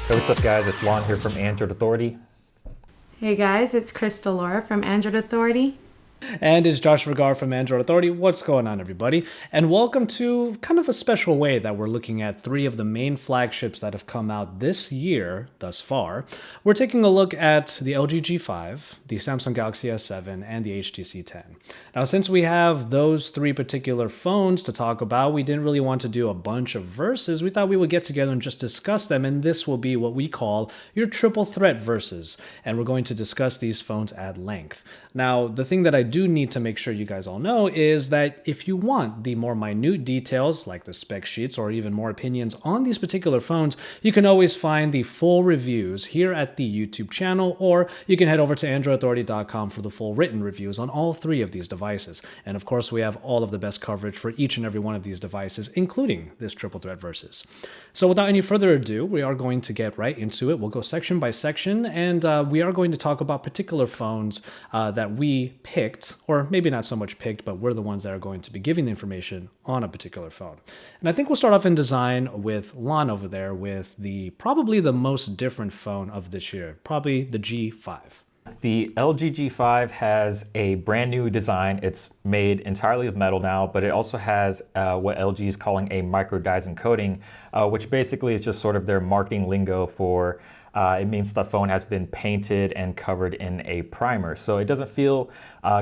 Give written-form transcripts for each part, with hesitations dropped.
Hey, what's up guys? It's Lon here from Android Authority. Hey guys, it's Crystal Laura from Android Authority. And it's Josh Vergara from Android Authority. What's going on, everybody? And welcome to kind of a special way that we're looking at three of the main flagships that have come out this year thus far. We're taking a look at the LG G5, the Samsung Galaxy S7, and the HTC 10. Now, since we have those three particular phones to talk about, we didn't really want to do a bunch of verses. We thought we would get together and just discuss them, and this will be what we call your triple threat verses. And we're going to discuss these phones at length. Now, the thing that I do need to make sure you guys all know is that if you want the more minute details, like the spec sheets or even more opinions on these particular phones, you can always find the full reviews here at the YouTube channel, or you can head over to androidauthority.com for the full written reviews on all three of these devices. And of course, we have all of the best coverage for each and every one of these devices, including this triple threat versus. So without any further ado, we are going to get right into it. We'll go section by section, and we are going to talk about particular phones that we picked, or maybe not so much picked, but we're the ones that are going to be giving the information on a particular phone. And I think we'll start off in design with Lon over there with probably the most different phone of this year, probably the G5. The LG G5 has a brand new design. It's made entirely of metal now, but it also has what LG is calling a Microsd coating, which basically is just sort of their marketing lingo for it means the phone has been painted and covered in a primer. So it doesn't feel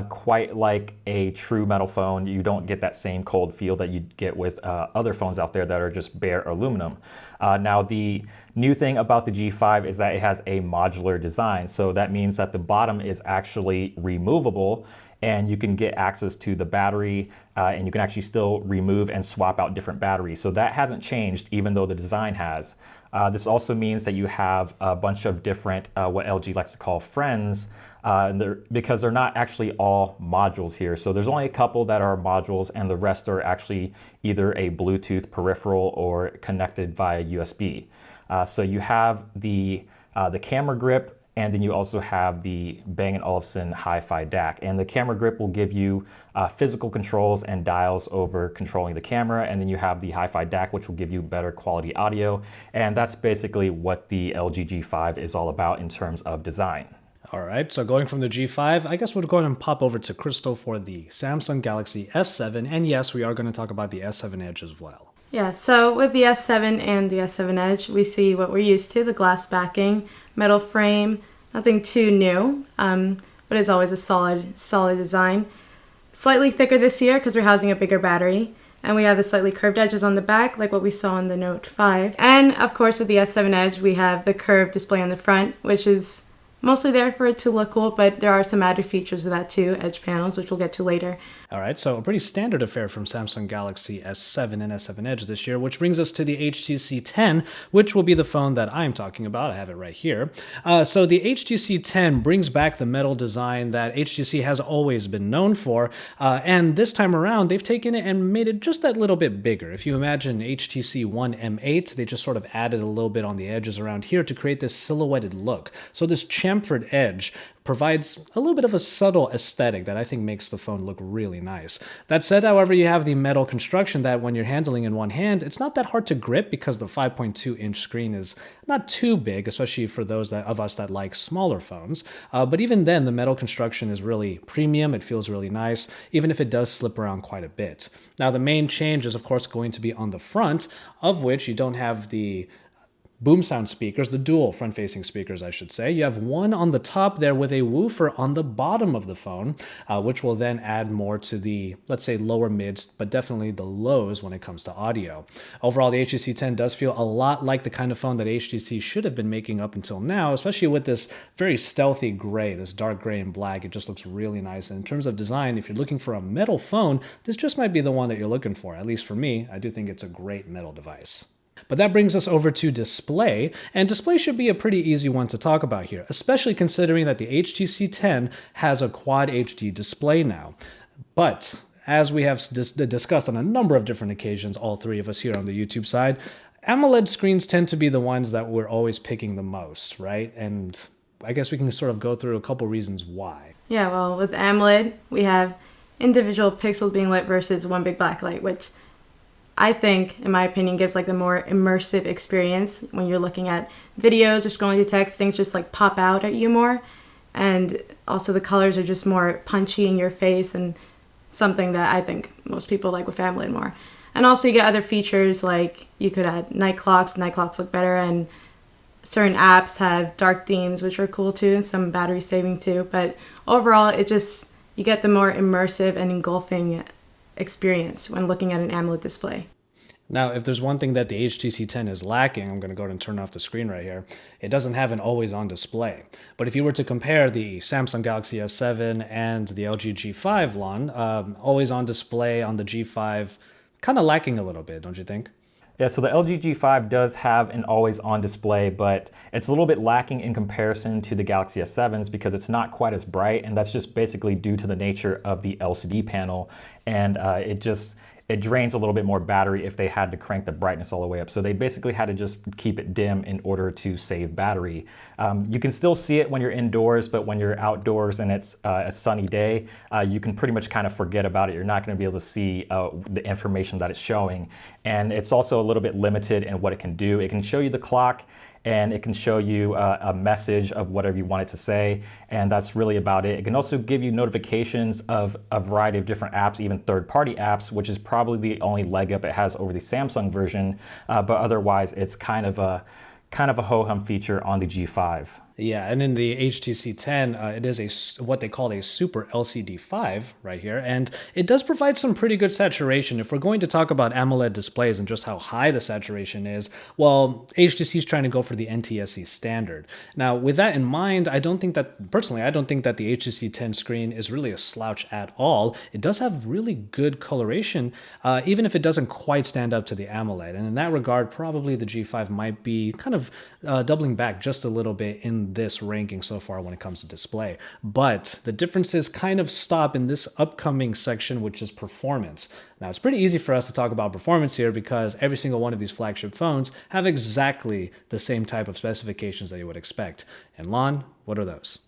quite like a true metal phone. You don't get that same cold feel that you get with other phones out there that are just bare aluminum. Now, the new thing about the G5 is that it has a modular design. So that means that the bottom is actually removable, and you can get access to the battery, and you can actually still remove and swap out different batteries. So that hasn't changed, even though the design has. This also means that you have a bunch of different, what LG likes to call friends, because they're not actually all modules here. So there's only a couple that are modules, and the rest are actually either a Bluetooth peripheral or connected via USB. So you have the camera grip, and then you also have the Bang & Olufsen Hi-Fi DAC. And the camera grip will give you physical controls and dials over controlling the camera. And then you have the Hi-Fi DAC, which will give you better quality audio. And that's basically what the LG G5 is all about in terms of design. All right, so going from the G5, I guess we'll go ahead and pop over to Crystal for the Samsung Galaxy S7. And yes, we are going to talk about the S7 Edge as well. Yeah, so with the S7 and the S7 Edge, we see what we're used to, the glass backing, metal frame, nothing too new, but it's always a solid design. Slightly thicker this year because we're housing a bigger battery, and we have the slightly curved edges on the back, like what we saw on the Note 5. And of course, with the S7 Edge, we have the curved display on the front, which is mostly there for it to look cool, but there are some added features of that too, edge panels, which we'll get to later. All right, so a pretty standard affair from Samsung Galaxy S7 and S7 Edge this year, which brings us to the HTC 10, which will be the phone that I'm talking about. I have it right here. So the HTC 10 brings back the metal design that HTC has always been known for, and this time around, they've taken it and made it just that little bit bigger. If you imagine HTC One M8, they just sort of added a little bit on the edges around here to create this silhouetted look. So this chamfered edge provides a little bit of a subtle aesthetic that I think makes the phone look really nice. That said, however, you have the metal construction that when you're handling in one hand, it's not that hard to grip because the 5.2-inch screen is not too big, especially for those of us that like smaller phones. But even then, the metal construction is really premium. It feels really nice, even if it does slip around quite a bit. Now, the main change is, of course, going to be on the front, of which you don't have the boom sound speakers, the dual front-facing speakers, I should say. You have one on the top there with a woofer on the bottom of the phone, which will then add more to the, let's say, lower mids, but definitely the lows when it comes to audio. Overall, the HTC 10 does feel a lot like the kind of phone that HTC should have been making up until now, especially with this very stealthy gray, this dark gray and black. It just looks really nice. And in terms of design, if you're looking for a metal phone, this just might be the one that you're looking for. At least for me, I do think it's a great metal device. But that brings us over to display, and display should be a pretty easy one to talk about here, especially considering that the HTC 10 has a Quad HD display now. But as we have discussed on a number of different occasions, all three of us here on the YouTube side, AMOLED screens tend to be the ones that we're always picking the most, right? And I guess we can sort of go through a couple reasons why. Yeah, well, with AMOLED, we have individual pixels being lit versus one big black light, which I think, in my opinion, gives like the more immersive experience when you're looking at videos or scrolling through text. Things just like pop out at you more. And also the colors are just more punchy in your face, and something that I think most people like with AMOLED more. And also you get other features like you could add night clocks. Night clocks look better, and certain apps have dark themes, which are cool too, and some battery saving too. But overall, you get the more immersive and engulfing experience when looking at an AMOLED display. Now, if there's one thing that the HTC 10 is lacking, I'm going to go ahead and turn off the screen right here. It doesn't have an always-on display. But if you were to compare the Samsung Galaxy S7 and the LG G5, Lon, always-on display on the G5, kind of lacking a little bit, don't you think? Yeah, so the LG G5 does have an always-on display, but it's a little bit lacking in comparison to the Galaxy S7s because it's not quite as bright, and that's just basically due to the nature of the LCD panel, and it drains a little bit more battery if they had to crank the brightness all the way up. So they basically had to just keep it dim in order to save battery. You can still see it when you're indoors, but when you're outdoors and it's a sunny day, you can pretty much kind of forget about it. You're not going to be able to see the information that it's showing. And it's also a little bit limited in what it can do. It can show you the clock, and it can show you a message of whatever you want it to say, and that's really about it. It can also give you notifications of a variety of different apps, even third-party apps, which is probably the only leg up it has over the Samsung version, but otherwise it's kind of a ho-hum feature on the G5. Yeah, and in the HTC 10, it is what they call a Super LCD 5 right here, and it does provide some pretty good saturation. If we're going to talk about AMOLED displays and just how high the saturation is, well, HTC is trying to go for the NTSC standard. Now, with that in mind, I don't think that the HTC 10 screen is really a slouch at all. It does have really good coloration, even if it doesn't quite stand up to the AMOLED. And in that regard, probably the G5 might be kind of doubling back just a little bit in this ranking so far when it comes to display. But the differences kind of stop in this upcoming section, which is performance. Now, it's pretty easy for us to talk about performance here because every single one of these flagship phones have exactly the same type of specifications that you would expect. And Lon, what are those?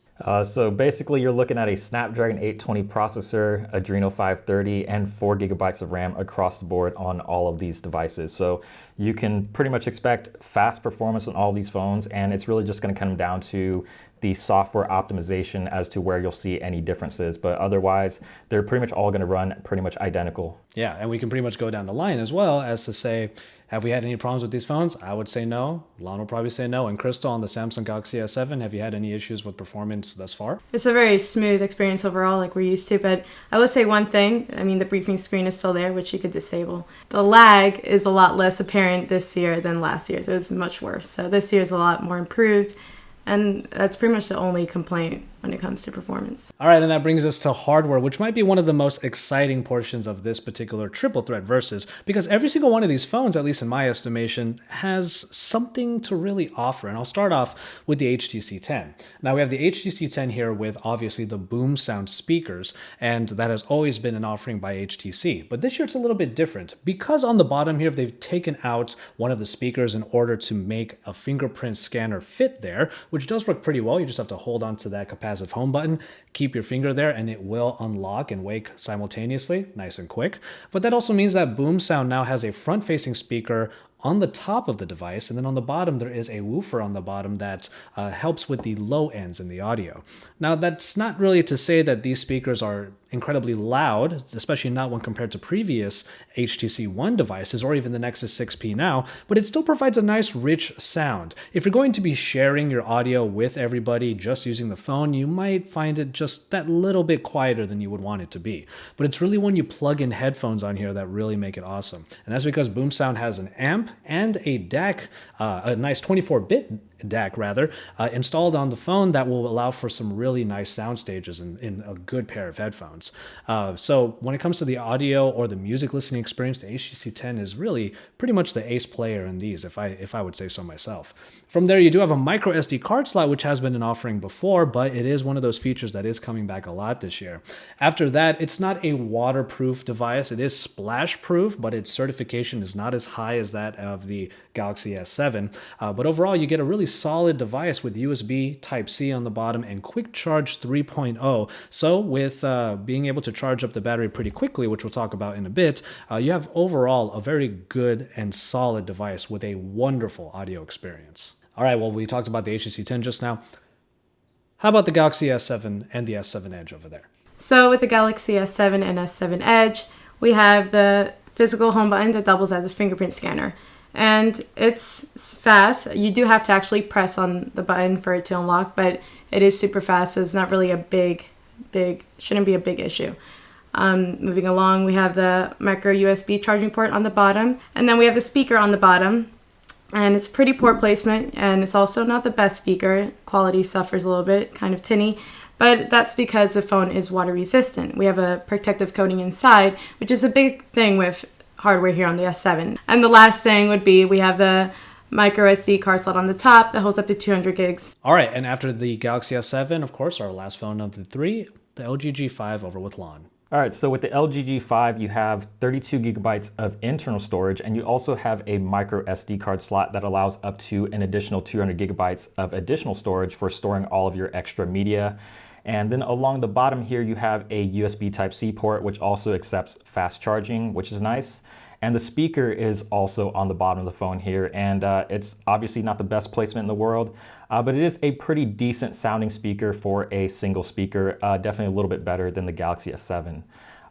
So basically you're looking at a Snapdragon 820 processor, Adreno 530, and 4 gigabytes of RAM across the board on all of these devices. So you can pretty much expect fast performance on all these phones, and it's really just going to come down to the software optimization as to where you'll see any differences. But otherwise, they're pretty much all going to run pretty much identical. Yeah, and we can pretty much go down the line as well as to say, have we had any problems with these phones? I would say no. Lon will probably say no. And Crystal, on the Samsung Galaxy S7, have you had any issues with performance thus far? It's a very smooth experience overall, like we're used to, but I will say one thing. I mean, the briefing screen is still there, which you could disable. The lag is a lot less apparent this year than last year, so it's much worse. So this year is a lot more improved, and that's pretty much the only complaint when it comes to performance. All right, and that brings us to hardware, which might be one of the most exciting portions of this particular triple threat versus, because every single one of these phones, at least in my estimation, has something to really offer. And I'll start off with the HTC 10. Now, we have the HTC 10 here with obviously the boom sound speakers, and that has always been an offering by HTC. But this year it's a little bit different because on the bottom here, they've taken out one of the speakers in order to make a fingerprint scanner fit there, which does work pretty well. You just have to hold on to that capacitive home button, keep your finger there, and it will unlock and wake simultaneously, nice and quick. But that also means that boom sound now has a front-facing speaker on the top of the device, and then on the bottom there is a woofer on the bottom that helps with the low ends in the audio. Now, that's not really to say that these speakers are incredibly loud, especially not when compared to previous HTC One devices or even the Nexus 6P now, but it still provides a nice rich sound. If you're going to be sharing your audio with everybody just using the phone, you might find it just that little bit quieter than you would want it to be. But it's really when you plug in headphones on here that really make it awesome. And that's because boom sound has an amp and a DAC, a nice 24-bit DAC rather, installed on the phone that will allow for some really nice sound stages in a good pair of headphones. So when it comes to the audio or the music listening experience, the HTC 10 is really pretty much the ace player in these, if I would say so myself. From there, you do have a micro SD card slot, which has been an offering before, but it is one of those features that is coming back a lot this year. After that, it's not a waterproof device. It is splash proof, but its certification is not as high as that of the Galaxy S7. But overall, you get a really solid device with USB Type-C on the bottom and Quick Charge 3.0. So with being able to charge up the battery pretty quickly, which we'll talk about in a bit, you have overall a very good and solid device with a wonderful audio experience. All right, well, we talked about the HTC 10 just now. How about the Galaxy S7 and the S7 Edge over there? So with the Galaxy S7 and S7 Edge, we have the physical home button that doubles as a fingerprint scanner. And it's fast. You do have to actually press on the button for it to unlock, but it is super fast, so it's not really shouldn't be a big issue. Moving along, we have the micro USB charging port on the bottom, and then we have the speaker on the bottom. And it's pretty poor placement, and it's also not the best speaker. Quality suffers a little bit, kind of tinny, but that's because the phone is water resistant. We have a protective coating inside, which is a big thing with hardware here on the S7. And the last thing would be we have the micro SD card slot on the top that holds up to 200 gigs. All right, and after the Galaxy S7, of course, our last phone of the three, the LG G5 over with Lon. All right, so with the LG G5, you have 32 gigabytes of internal storage, and you also have a micro SD card slot that allows up to an additional 200 gigabytes of additional storage for storing all of your extra media. And then along the bottom here, you have a USB Type-C port, which also accepts fast charging, which is nice. And the speaker is also on the bottom of the phone here, and it's obviously not the best placement in the world, but it is a pretty decent sounding speaker for a single speaker, definitely a little bit better than the Galaxy S7.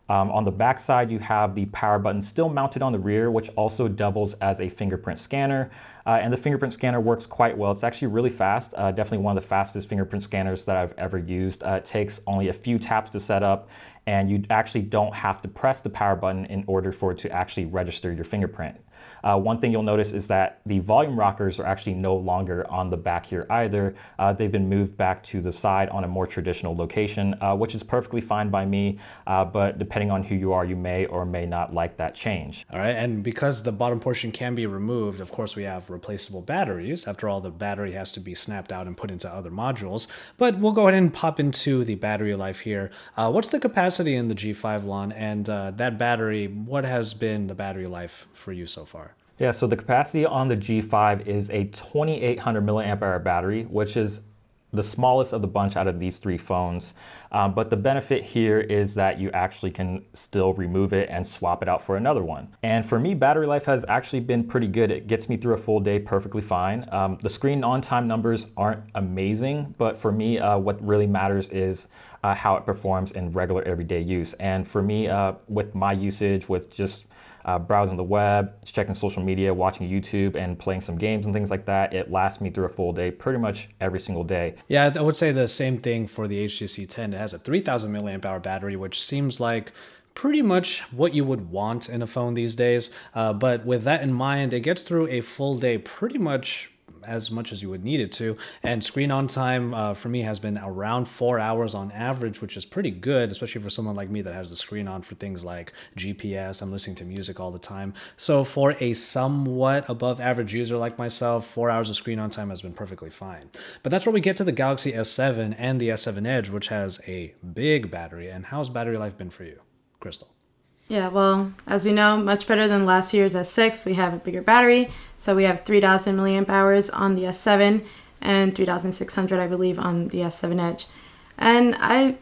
On the back side, you have the power button still mounted on the rear, which also doubles as a fingerprint scanner. And the fingerprint scanner works quite well. It's actually really fast, definitely one of the fastest fingerprint scanners that I've ever used. It takes only a few taps to set up, and you actually don't have to press the power button in order for it to actually register your fingerprint. One thing you'll notice is that the volume rockers are actually no longer on the back here either. They've been moved back to the side on a more traditional location, which is perfectly fine by me, but depending on who you are, you may or may not like that change. All right, and because the bottom portion can be removed, of course, we have replaceable batteries. After all, the battery has to be snapped out and put into other modules, but we'll go ahead and pop into the battery life here. What's the capacity in the G5, Lon, and that battery, what has been the battery life for you so far? Yeah, so the capacity on the G5 is a 2800 milliamp hour battery, which is the smallest of the bunch out of these three phones. But the benefit here is that you actually can still remove it and swap it out for another one. And for me, battery life has actually been pretty good. It gets me through a full day perfectly fine. The screen on time numbers aren't amazing, but for me, what really matters is how it performs in regular everyday use. And for me, with my usage, with just browsing the web, checking social media, watching YouTube, and playing some games and things like that, it lasts me through a full day pretty much every single day. Yeah, I would say the same thing for the HTC 10. It has a 3000 milliamp hour battery, which seems like pretty much what you would want in a phone these days. But with that in mind, it gets through a full day pretty much as you would need it to, and screen on time for me has been around 4 hours on average, which is pretty good, especially for someone like me that has the screen on for things like GPS. I'm listening to music all the time, so for a somewhat above average user like myself, 4 hours of screen on time has been perfectly fine. But that's where we get to the Galaxy S7 and the S7 Edge, which has a big battery. And how's battery life been for you, Crystal? Yeah, well, as we know, much better than last year's S6. We have a bigger battery, so we have 3000 milliamp hours on the S7 and 3600, I believe, on the S7 Edge. And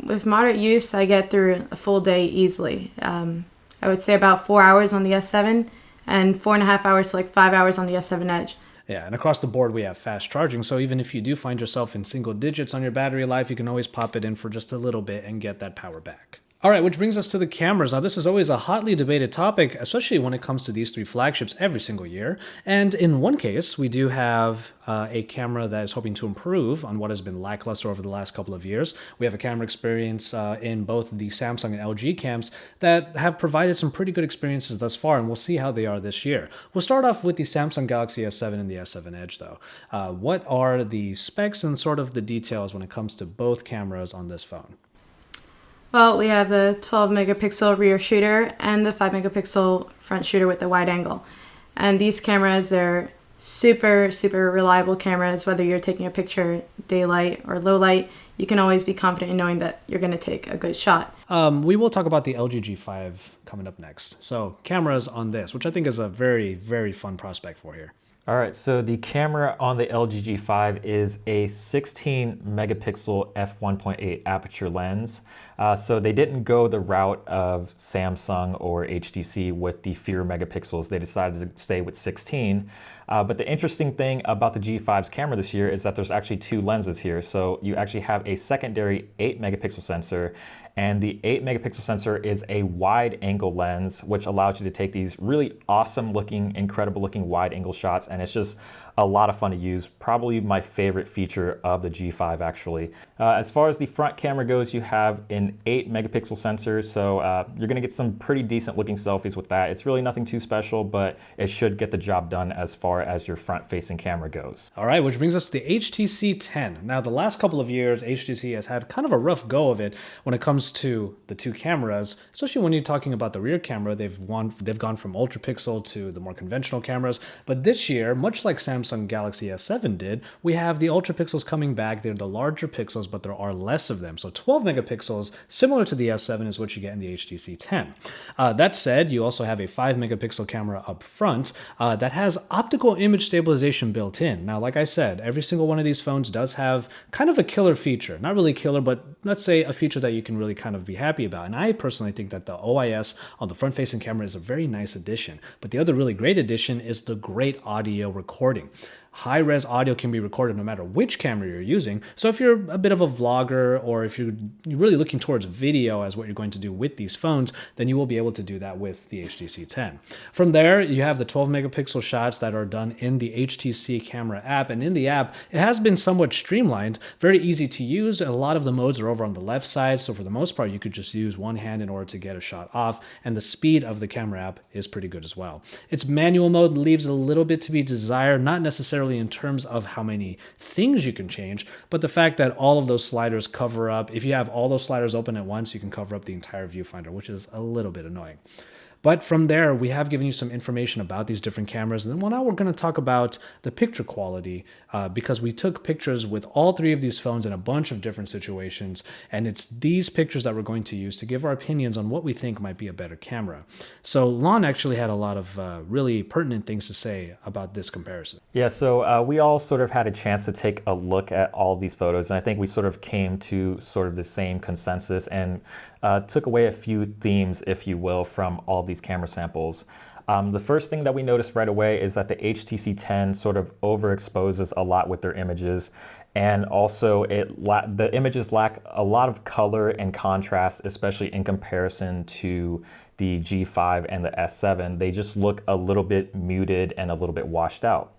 with moderate use, I get through a full day easily. I would say about 4 hours on the S7 and 4.5 hours to like 5 hours on the S7 Edge. Yeah, and across the board, we have fast charging. So even if you do find yourself in single digits on your battery life, you can always pop it in for just a little bit and get that power back. All right, which brings us to the cameras. Now, this is always a hotly debated topic, especially when it comes to these three flagships every single year. And in one case, we do have a camera that is hoping to improve on what has been lackluster over the last couple of years. We have a camera experience in both the Samsung and LG cams that have provided some pretty good experiences thus far, and we'll see how they are this year. We'll start off with the Samsung Galaxy S7 and the S7 Edge, though. What are the specs and sort of the details when it comes to both cameras on this phone? Well, we have the 12 megapixel rear shooter and the 5 megapixel front shooter with the wide angle. And these cameras are super, super reliable cameras. Whether you're taking a picture daylight or low light, you can always be confident in knowing that you're going to take a good shot. We will talk about the LG G5 coming up next. So cameras on this, which I think is a very, very fun prospect for here. All right, so the camera on the LG G5 is a 16 megapixel f1.8 aperture lens. So they didn't go the route of Samsung or HTC with the fewer megapixels. They decided to stay with 16. But the interesting thing about the G5's camera this year is that there's actually two lenses here. So you actually have a secondary 8 megapixel sensor, and the 8 megapixel sensor is a wide angle lens, which allows you to take these really awesome looking, incredible looking wide angle shots. And it's just a lot of fun to use. Probably my favorite feature of the G5 actually. As far as the front camera goes, you have an 8 megapixel sensor. So you're gonna get some pretty decent looking selfies with that. It's really nothing too special, but it should get the job done as far as your front facing camera goes. All right, which brings us to the HTC 10. Now, the last couple of years, HTC has had kind of a rough go of it when it comes to the two cameras, especially when you're talking about the rear camera. They've gone from ultra pixel to the more conventional cameras. But this year, much like Samsung Galaxy S7 did, we have the ultra pixels coming back. They're the larger pixels, but there are less of them. So 12 megapixels, similar to the S7, is what you get in the HTC 10. That said, you also have a 5 megapixel camera up front that has optical image stabilization built in. Now, like I said, every single one of these phones does have kind of a killer feature. Not really killer, but let's say a feature that you can really kind of be happy about. And I personally think that the OIS on the front-facing camera is a very nice addition. But the other really great addition is the great audio recording. High-res audio can be recorded no matter which camera you're using. So if you're a bit of a vlogger, or if you're really looking towards video as what you're going to do with these phones, then you will be able to do that with the HTC 10. From there, you have the 12 megapixel shots that are done in the HTC camera app. And in the app, it has been somewhat streamlined, very easy to use. A lot of the modes are over on the left side. So for the most part, you could just use one hand in order to get a shot off. And the speed of the camera app is pretty good as well. Its manual mode leaves a little bit to be desired, not necessarily in terms of how many things you can change, but the fact that all of those sliders cover up. If you have all those sliders open at once, you can cover up the entire viewfinder, which is a little bit annoying. But from there, we have given you some information about these different cameras. And then now we're going to talk about the picture quality because we took pictures with all three of these phones in a bunch of different situations. And it's these pictures that we're going to use to give our opinions on what we think might be a better camera. So Lon actually had a lot of really pertinent things to say about this comparison. Yeah, so we all sort of had a chance to take a look at all of these photos. And I think we sort of came to sort of the same consensus and took away a few themes, if you will, from all of these camera samples. The first thing that we noticed right away is that the HTC 10 sort of overexposes a lot with their images, and also the images lack a lot of color and contrast, especially in comparison to the G5 and the S7. They just look a little bit muted and a little bit washed out.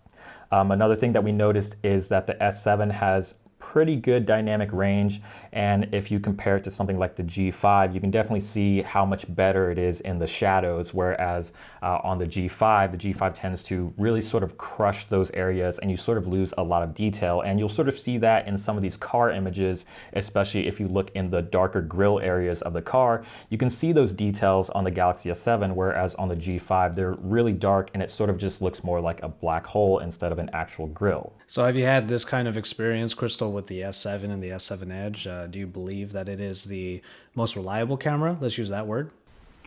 Another thing that we noticed is that the S7 has pretty good dynamic range, and if you compare it to something like the G5, you can definitely see how much better it is in the shadows, whereas on the G5 tends to really sort of crush those areas and you sort of lose a lot of detail, and you'll sort of see that in some of these car images, especially if you look in the darker grille areas of the car. You can see those details on the Galaxy S7, whereas on the G5 they're really dark and it sort of just looks more like a black hole instead of an actual grille. So have you had this kind of experience, Crystal, with the S7 and the S7 Edge? Do you believe that it is the most reliable camera? Let's use that word.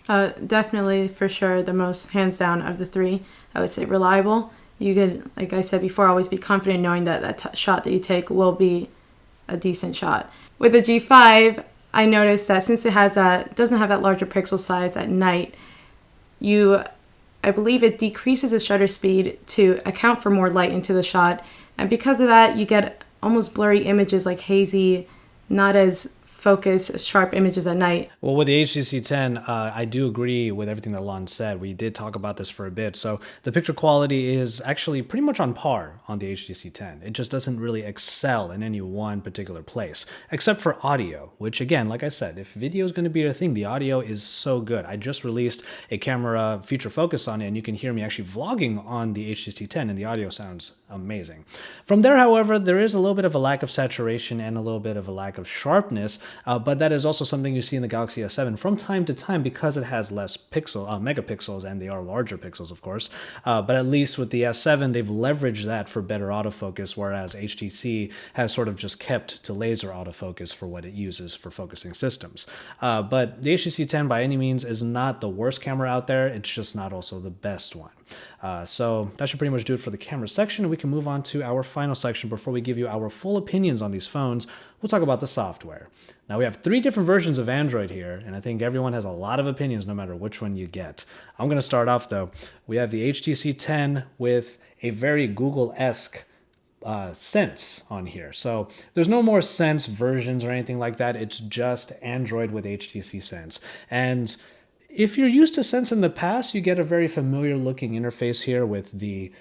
Definitely, for sure, the most hands down of the three. I would say reliable. You could, like I said before, always be confident knowing that shot that you take will be a decent shot. With the G5, I noticed that since it doesn't have that larger pixel size at night, I believe it decreases the shutter speed to account for more light into the shot, and because of that, you get almost blurry images, like hazy, not as focused, sharp images at night. Well, with the HTC 10, I do agree with everything that Lon said. We did talk about this for a bit. So the picture quality is actually pretty much on par on the HTC 10. It just doesn't really excel in any one particular place, except for audio, which again, like I said, if video is going to be a thing, the audio is so good. I just released a camera feature focus on it, and you can hear me actually vlogging on the HTC 10, and the audio sounds amazing. From there, however, there is a little bit of a lack of saturation and a little bit of a lack of sharpness, but that is also something you see in the Galaxy S7 from time to time because it has less megapixels, and they are larger pixels, of course. But at least with the S7, they've leveraged that for better autofocus, whereas HTC has sort of just kept to laser autofocus for what it uses for focusing systems. But the HTC 10 by any means is not the worst camera out there. It's just not also the best one. So that should pretty much do it for the camera section, and we can move on to our final section before we give you our full opinions on these phones. We'll talk about the software. Now we have 3 different versions of Android here, and I think everyone has a lot of opinions no matter which one you get. I'm going to start off though. We have the HTC 10 with a very Google-esque Sense on here. So there's no more Sense versions or anything like that. It's just Android with HTC Sense. And if you're used to Sense in the past, you get a very familiar looking interface here with the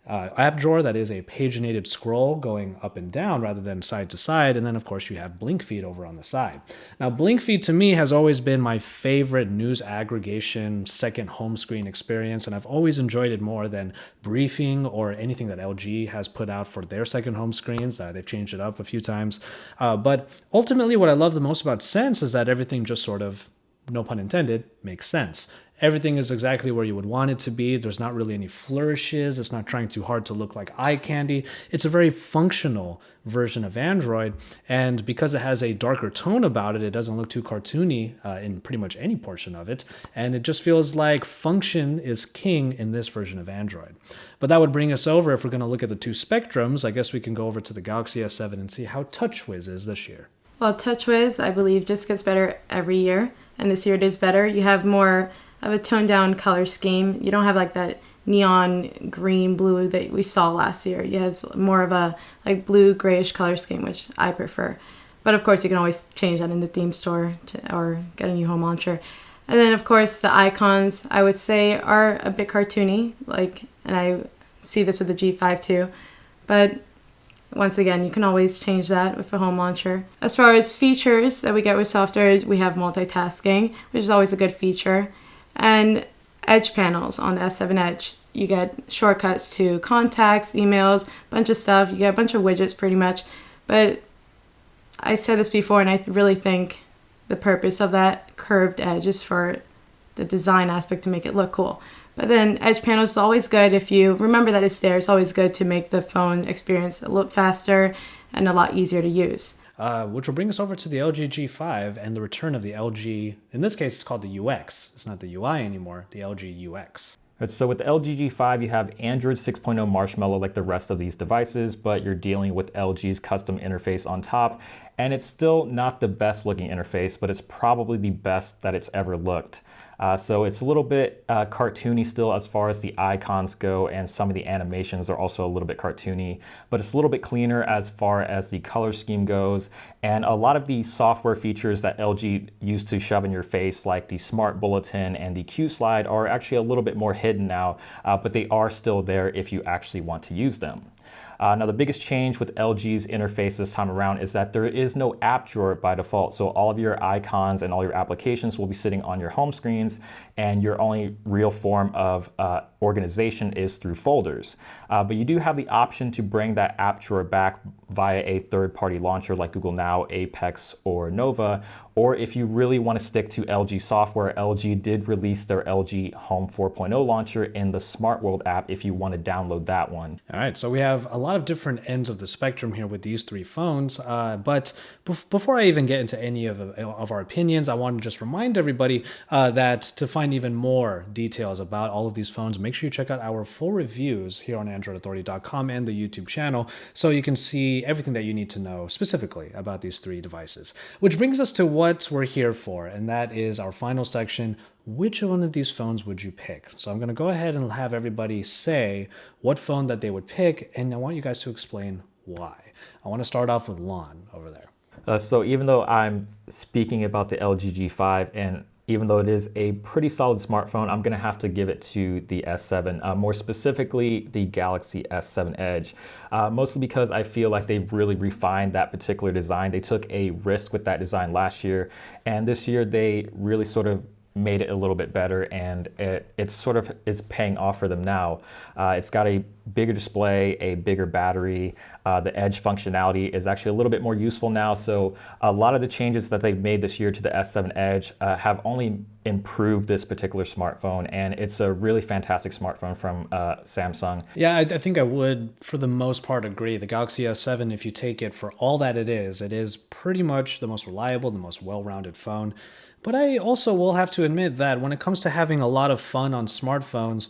app drawer that is a paginated scroll going up and down rather than side to side. And then, of course, you have Blinkfeed over on the side. Now, Blinkfeed to me has always been my favorite news aggregation second home screen experience, and I've always enjoyed it more than Briefing or anything that LG has put out for their second home screens. They've changed it up a few times. But ultimately, what I love the most about Sense is that everything just sort of, no pun intended, makes sense. Everything is exactly where you would want it to be. There's not really any flourishes. It's not trying too hard to look like eye candy. It's a very functional version of Android. And because it has a darker tone about it, it doesn't look too cartoony in pretty much any portion of it. And it just feels like function is king in this version of Android. But that would bring us over, if we're going to look at the 2 spectrums, I guess we can go over to the Galaxy S7 and see how TouchWiz is this year. Well, TouchWiz, I believe, just gets better every year. And this year it is better. You have more of a toned down color scheme. You don't have like that neon green blue that we saw last year. You have more of a like blue grayish color scheme, which I prefer. But of course you can always change that in the theme store or get a new home launcher. And then of course the icons I would say are a bit cartoony, and I see this with the G5 too. But once again, you can always change that with a home launcher. As far as features that we get with software, we have multitasking, which is always a good feature. And edge panels on the S7 Edge. You get shortcuts to contacts, emails, bunch of stuff. You get a bunch of widgets pretty much. But I said this before, and I really think the purpose of that curved edge is for the design aspect to make it look cool. But then edge panels is always good if you remember that it's there. It's always good to make the phone experience a little faster and a lot easier to use. Which will bring us over to the LG G5 and the return of the LG, in this case, it's called the UX. It's not the UI anymore, the LG UX. So with the LG G5, you have Android 6.0 Marshmallow like the rest of these devices, but you're dealing with LG's custom interface on top. And it's still not the best looking interface, but it's probably the best that it's ever looked. So it's a little bit cartoony still as far as the icons go, and some of the animations are also a little bit cartoony, but it's a little bit cleaner as far as the color scheme goes. And a lot of the software features that LG used to shove in your face, like the Smart Bulletin and the Q Slide, are actually a little bit more hidden now, but they are still there if you actually want to use them. Now the biggest change with LG's interface this time around is that there is no app drawer by default. So all of your icons and all your applications will be sitting on your home screens, and your only real form of organization is through folders. But you do have the option to bring that app drawer back via a third-party launcher like Google Now, Apex, or Nova. Or if you really want to stick to LG software, LG did release their LG Home 4.0 launcher in the Smart World app if you want to download that one. All right, so we have a lot of different ends of the spectrum here with these 3 phones. But before I even get into any of our opinions, I want to just remind everybody that to find even more details about all of these phones, make sure you check out our full reviews here on AndroidAuthority.com and the YouTube channel, so you can see everything that you need to know specifically about these 3 devices. Which brings us to what we're here for, and that is our final section. Which one of these phones would you pick? So I'm going to go ahead and have everybody say what phone that they would pick, and I want you guys to explain why. I want to start off with Lon over there. So even though I'm speaking about the LG G5, and even though it is a pretty solid smartphone, I'm going to have to give it to the S7, more specifically the Galaxy S7 Edge, mostly because I feel like they've really refined that particular design. They took a risk with that design last year, and this year they really sort of made it a little bit better, and it's paying off for them now. It's got a bigger display, a bigger battery. The Edge functionality is actually a little bit more useful now. So a lot of the changes that they've made this year to the S7 Edge have only improved this particular smartphone, and it's a really fantastic smartphone from Samsung. Yeah, I think I would, for the most part, agree. The Galaxy S7, if you take it for all that it is pretty much the most reliable, the most well-rounded phone. But I also will have to admit that when it comes to having a lot of fun on smartphones,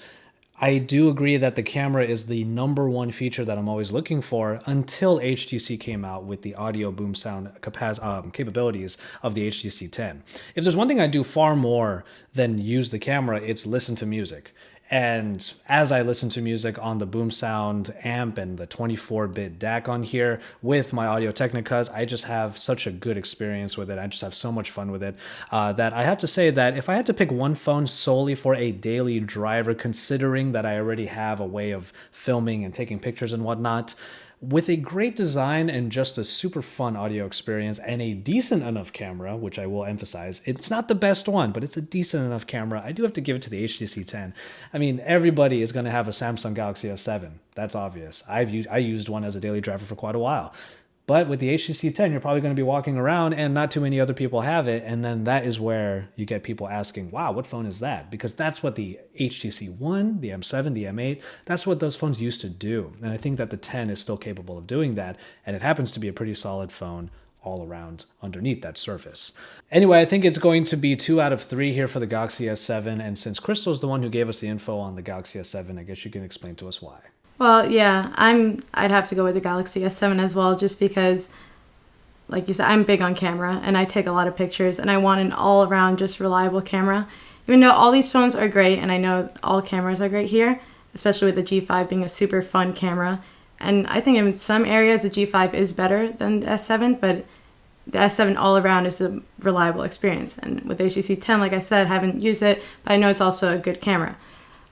I do agree that the camera is the number one feature that I'm always looking for until HTC came out with the audio boom sound capabilities of the HTC 10. If there's one thing I do far more than use the camera, it's listen to music. And as I listen to music on the boom sound amp and the 24-bit DAC on here with my Audio Technicas, I just have such a good experience with it. I just have so much fun with it that I have to say that if I had to pick one phone solely for a daily driver, considering that I already have a way of filming and taking pictures and whatnot, with a great design and just a super fun audio experience and a decent enough camera, which I will emphasize, it's not the best one, but it's a decent enough camera. I do have to give it to the HTC 10. I mean, everybody is going to have a Samsung Galaxy S7. That's obvious. I used one as a daily driver for quite a while. But with the HTC 10, you're probably going to be walking around and not too many other people have it. And then that is where you get people asking, wow, what phone is that? Because that's what the HTC One, the M7, the M8, that's what those phones used to do. And I think that the 10 is still capable of doing that. And it happens to be a pretty solid phone all around underneath that surface. Anyway, I think it's going to be 2 out of 3 here for the Galaxy S7. And since Crystal's the one who gave us the info on the Galaxy S7, I guess you can explain to us why. Well, yeah, I'd have to go with the Galaxy S7 as well, just because, like you said, I'm big on camera and I take a lot of pictures and I want an all-around just reliable camera. Even though all these phones are great and I know all cameras are great here, especially with the G5 being a super fun camera. And I think in some areas the G5 is better than the S7, but the S7 all around is a reliable experience. And with the HTC 10, like I said, haven't used it, but I know it's also a good camera.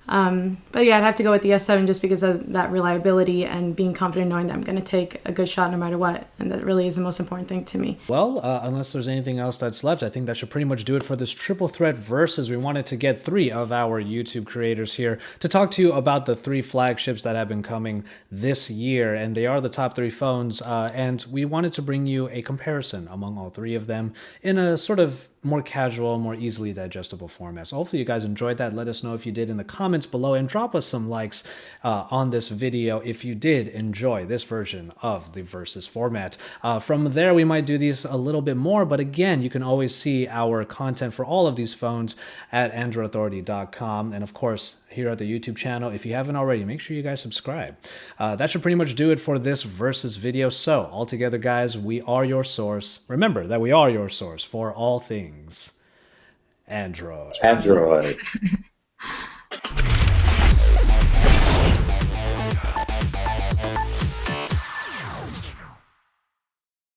But yeah, I'd have to go with the S7 just because of that reliability and being confident knowing that I'm going to take a good shot no matter what. And that really is the most important thing to me. Well, unless there's anything else that's left, I think that should pretty much do it for this triple threat versus. We wanted to get 3 of our YouTube creators here to talk to you about the 3 flagships that have been coming this year. And they are the top 3 phones. And we wanted to bring you a comparison among all 3 of them in a sort of more casual, more easily digestible format. So hopefully you guys enjoyed that. Let us know if you did in the comments below and drop us some likes on this video if you did enjoy this version of the Versus format. From there, we might do these a little bit more, but again, you can always see our content for all of these phones at androidauthority.com. And of course, here at the YouTube channel, if you haven't already, make sure you guys subscribe. That should pretty much do it for this Versus video. So altogether, guys, we are your source. Remember that we are your source for all things Android. Android.